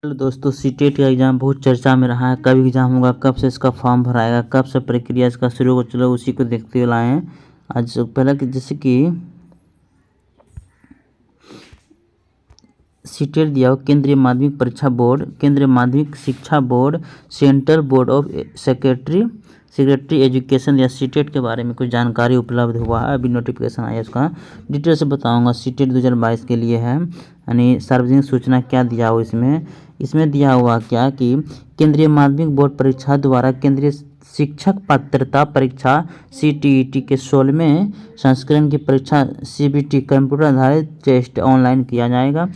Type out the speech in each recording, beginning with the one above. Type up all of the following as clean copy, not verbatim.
Hello दोस्तों, CTET का exam बहुत चर्चा में रहा है। कब एग्ज़ाम होगा, कब से इसका फॉर्म भराएगा, कब से प्रक्रिया इसका शुरू हो, चलो उसी को देखते हुए लाए हैं आज। पहला कि जैसे कि सीटेट दिया हो, केंद्रीय माध्यमिक परीक्षा बोर्ड, केंद्रीय माध्यमिक शिक्षा board, central board of secretary education या सीटेट के बारे में कुछ जानकारी उपलब्ध हुआ है। अभी नोटिफिकेशन आया, उसका डिटेल से बताऊंगा। सीटेट 2022 के लिए है, यानी सार्वजनिक सूचना क्या दिया हो इसमें दिया हुआ क्या कि केंद्रीय माध्यमिक बोर्ड परीक्षा द्वारा केंद्रीय शिक्षक पात्रता परीक्षा CTET के 16वें संस्करण की परीक्षा CBT कंप्यूटर आधारित टेस्ट ऑनलाइन किया जाएगा,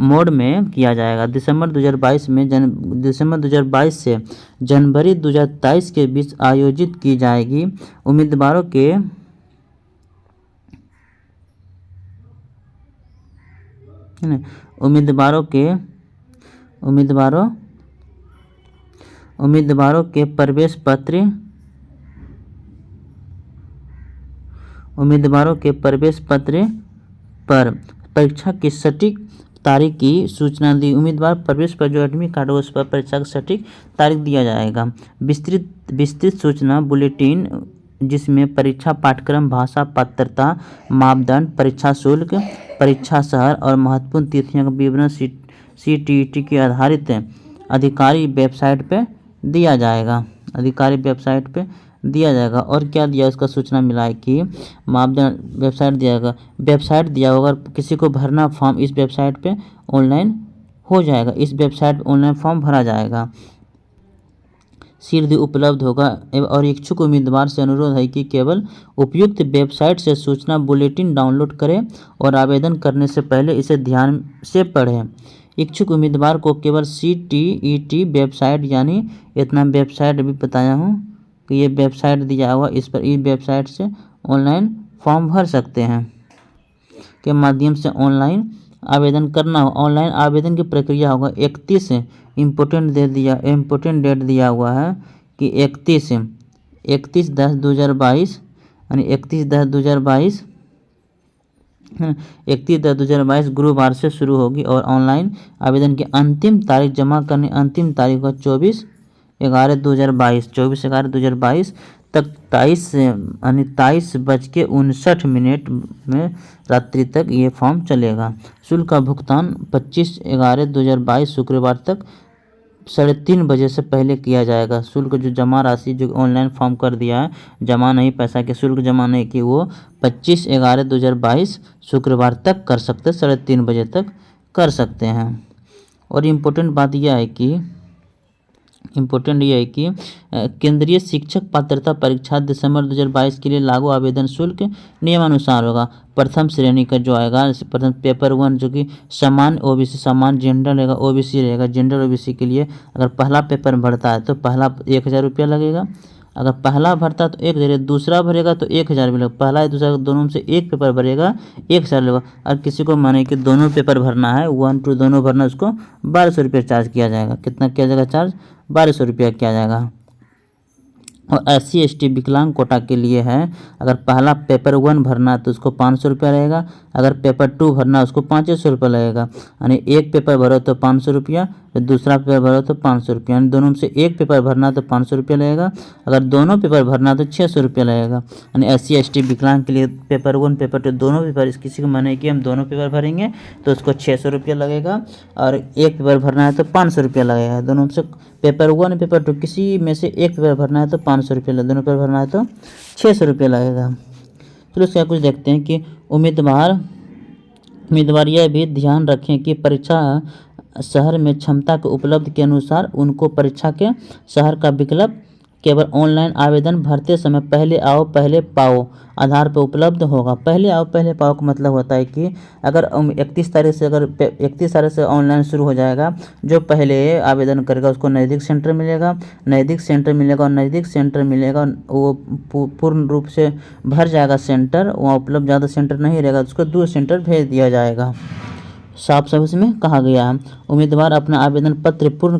मोड में किया जाएगा। दिसंबर 2022 से जनवरी 2023 के बीच आयोजित की जाएगी। उम्मीदवारों के प्रवेश पत्र पर परीक्षा की सटीक तारीख की सूचना दी। उम्मीदवार प्रवेश पर जो एडमिट कार्ड है उस पर परीक्षा की सटीक तारीख दिया जाएगा। विस्तृत सूचना बुलेटिन, जिसमें परीक्षा पाठ्यक्रम, भाषा, पात्रता मापदंड, परीक्षा शुल्क, परीक्षा शहर और महत्वपूर्ण तिथियों का विवरण CTET के आधारित अधिकारी वेबसाइट पे दिया जाएगा। और क्या दिया, उसका सूचना मिला है कि मापदंड वेबसाइट दिया होगा। किसी को भरना फॉर्म इस वेबसाइट पे ऑनलाइन हो जाएगा, इस वेबसाइट पे ऑनलाइन फॉर्म भरा जाएगा, शीघ्र उपलब्ध होगा। और इच्छुक उम्मीदवार से अनुरोध है कि केवल उपयुक्त वेबसाइट से सूचना बुलेटिन डाउनलोड करें और आवेदन करने से पहले इसे ध्यान से पढ़ें। इच्छुक उम्मीदवार को केवल CTET वेबसाइट, यानी इतना वेबसाइट अभी बताया हूँ कि ये वेबसाइट दिया हुआ, इस वेबसाइट से ऑनलाइन फॉर्म भर सकते हैं के माध्यम से ऑनलाइन आवेदन करना हो। ऑनलाइन आवेदन की प्रक्रिया होगा 31 इम्पोर्टेंट डेट दिया हुआ है कि 31/10/2022 यानी 31/10/2022 गुरुवार से शुरू होगी। और ऑनलाइन आवेदन की अंतिम तारीख जमा करने अंतिम तारीख का 24/11/2022 तक 23:59 में रात्रि तक ये फॉर्म चलेगा। शुल्क का भुगतान 25/11/2022 शुक्रवार तक 3:30 बजे से पहले किया जाएगा। शुल्क जो जमा राशि जो ऑनलाइन फॉर्म कर दिया है, जमा नहीं, पैसा के शुल्क जमा नहीं की, वो 25/11/2022 शुक्रवार तक कर सकते, 3:30 बजे तक कर सकते हैं। और इम्पोर्टेंट बात यह है कि केंद्रीय शिक्षक पात्रता परीक्षा दिसंबर 2022 के लिए लागू आवेदन शुल्क नियमानुसार होगा। प्रथम श्रेणी का जो आएगा, प्रथम पेपर 1 जो कि सामान्य OBC, सामान्य जनरल रहेगा, OBC रहेगा। जनरल OBC के लिए अगर पहला पेपर भरता है तो पहला 1000 रुपया लगेगा। अगर पहला भरता है तो 1000, दूसरा भरेगा तो 1000 भी लगेगा। पहला दूसरा दोनों में से एक पेपर भरेगा 1000 लगेगा। और किसी को माने कि दोनों पेपर भरना है, 1 2 दोनों भरना, उसको 1200 रुपया चार्ज किया जाएगा। कितना किया जाएगा चार्ज? 1200 रुपया किया जाएगा। और SC ST विकलांग कोटा के लिए है, अगर पहला पेपर 1 भरना है तो उसको 500 रुपया रहेगा। अगर पेपर 2 भरना है उसको 500 रुपया लगेगा। यानी एक पेपर भरो तो 500 रुपया, दूसरा पेपर भरो तो 500 रुपया, यानी दोनों में से एक पेपर भरना तो 500 रुपया लगेगा। अगर दोनों पेपर भरना तो 600 रुपया लगेगा। यानी SC ST विकलांग के लिए पेपर 1 पेपर 2 दोनों पेपर, किसी को माने कि हम दोनों पेपर भरेंगे तो उसको 600 रुपया लगेगा। और एक पेपर भरना है तो 500 रुपया लगेगा। दोनों में से पेपर 1 पेपर 2 किसी में से एक पेपर भरना है तो 500 रुपया लगेगा, दोनों पेपर भरना है तो 600 रुपया लगेगा। फिर उसका कुछ देखते हैं कि उम्मीदवार यह भी ध्यान रखें कि परीक्षा शहर में क्षमता के उपलब्ध के अनुसार उनको परीक्षा के शहर का विकल्प केवल ऑनलाइन आवेदन भरते समय पहले आओ पहले पाओ आधार पर उपलब्ध होगा। पहले आओ पहले पाओ का मतलब होता है कि अगर 31 तारीख से ऑनलाइन शुरू हो जाएगा, जो पहले आवेदन करेगा उसको नज़दीक सेंटर मिलेगा और नज़दीक सेंटर मिलेगा वो पूर्ण रूप से भर जाएगा सेंटर, वहाँ उपलब्ध ज़्यादा सेंटर नहीं रहेगा, उसको दूर सेंटर भेज दिया जाएगा। साफ इसमें कहा गया है। उम्मीदवार अपना आवेदन पत्र पूर्ण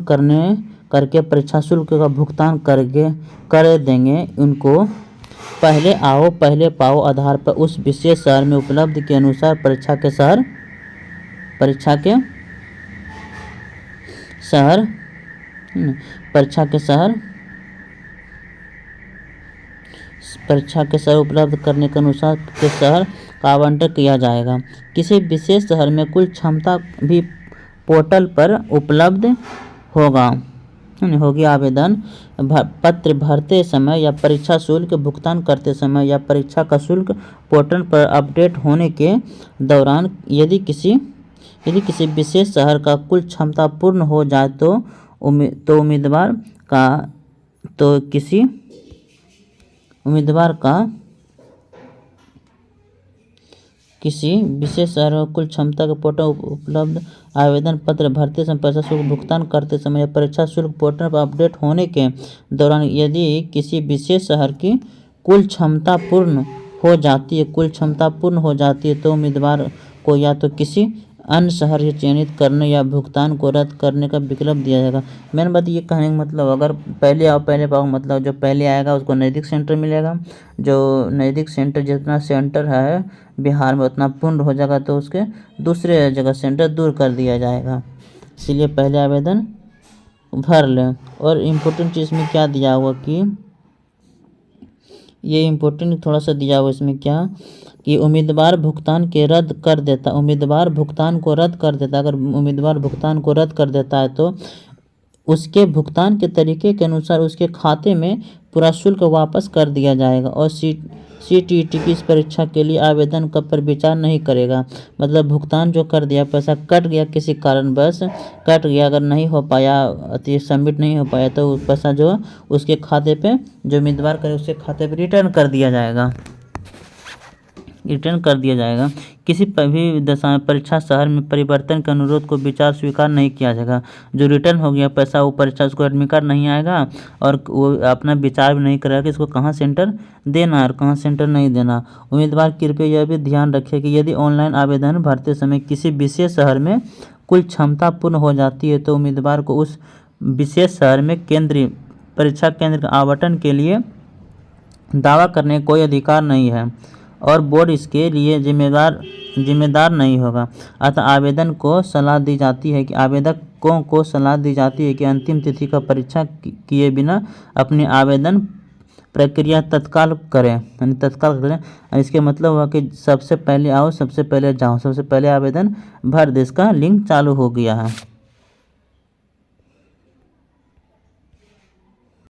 करके परीक्षा शुल्क का भुगतान कर देंगे। उनको पहले आओ पहले पाओ आधार पर उस विशेष शहर में उपलब्ध के अनुसार परीक्षा के शहर परीक्षा के शहर उपलब्ध करने के अनुसार के शहर का आवंटन किया जाएगा। किसी विशेष शहर में कुल क्षमता भी पोर्टल पर उपलब्ध होगी। आवेदन पत्र भरते समय या परीक्षा शुल्क भुगतान करते समय या परीक्षा का शुल्क पोर्टल पर अपडेट होने के दौरान यदि किसी विशेष शहर का कुल क्षमता पूर्ण हो जाए तो उम्मीदवार किसी विशेष शहर में कुल क्षमता के पोर्टल उपलब्ध आवेदन पत्र भरते समय परीक्षा शुल्क भुगतान करते समय या परीक्षा शुल्क पोर्टल पर अपडेट होने के दौरान यदि किसी विशेष शहर की कुल क्षमता पूर्ण हो जाती है तो उम्मीदवार को या तो किसी अन्य शहर से चयनित करने या भुगतान को रद्द करने का विकल्प दिया जाएगा। मेन बात ये कहने का मतलब, अगर पहले पाओ मतलब जो पहले आएगा उसको नज़दीक सेंटर मिलेगा। जो नज़दीक सेंटर जितना सेंटर है बिहार में उतना पूर्ण हो जाएगा तो उसके दूसरे जगह सेंटर दूर कर दिया जाएगा। इसीलिए पहले आवेदन भर लें। और इम्पोर्टेंट चीज़ में क्या दिया हुआ कि ये इम्पोर्टेंट थोड़ा सा दिया हुआ इसमें क्या कि उम्मीदवार भुगतान को रद्द कर देता। अगर उम्मीदवार भुगतान को रद्द कर देता है तो उसके भुगतान के तरीके के अनुसार उसके खाते में पूरा शुल्क वापस कर दिया जाएगा। और CTET की इस परीक्षा के लिए आवेदन पर विचार नहीं करेगा। मतलब भुगतान जो कर दिया, पैसा कट गया, किसी कारणवश कट गया, अगर नहीं हो पाया सबमिट नहीं हो पाया तो पैसा जो उसके खाते पे जो उम्मीदवार करे उसके खाते पे रिटर्न कर दिया जाएगा। किसी भी दशा में परीक्षा शहर में परिवर्तन के अनुरोध को विचार स्वीकार नहीं किया जाएगा। जो रिटर्न हो गया पैसा वो परीक्षा उसको एडमिट कार्ड नहीं आएगा और वो अपना विचार भी नहीं करेगा कि इसको कहाँ सेंटर देना और कहाँ सेंटर नहीं देना। उम्मीदवार कृपया यह भी ध्यान रखें कि यदि ऑनलाइन आवेदन भरते समय किसी विशेष शहर में कुल क्षमता पूर्ण हो जाती है तो उम्मीदवार को उस विशेष शहर में परीक्षा केंद्र के आवंटन के लिए दावा करने का कोई अधिकार नहीं है और बोर्ड इसके लिए जिम्मेदार नहीं होगा। अतः आवेदकों को सलाह दी जाती है कि अंतिम तिथि का परीक्षा किए बिना अपनी आवेदन प्रक्रिया तत्काल करें। इसके मतलब हुआ कि सबसे पहले आओ सबसे पहले जाओ, सबसे पहले आवेदन भर दे। इसका लिंक चालू हो गया है।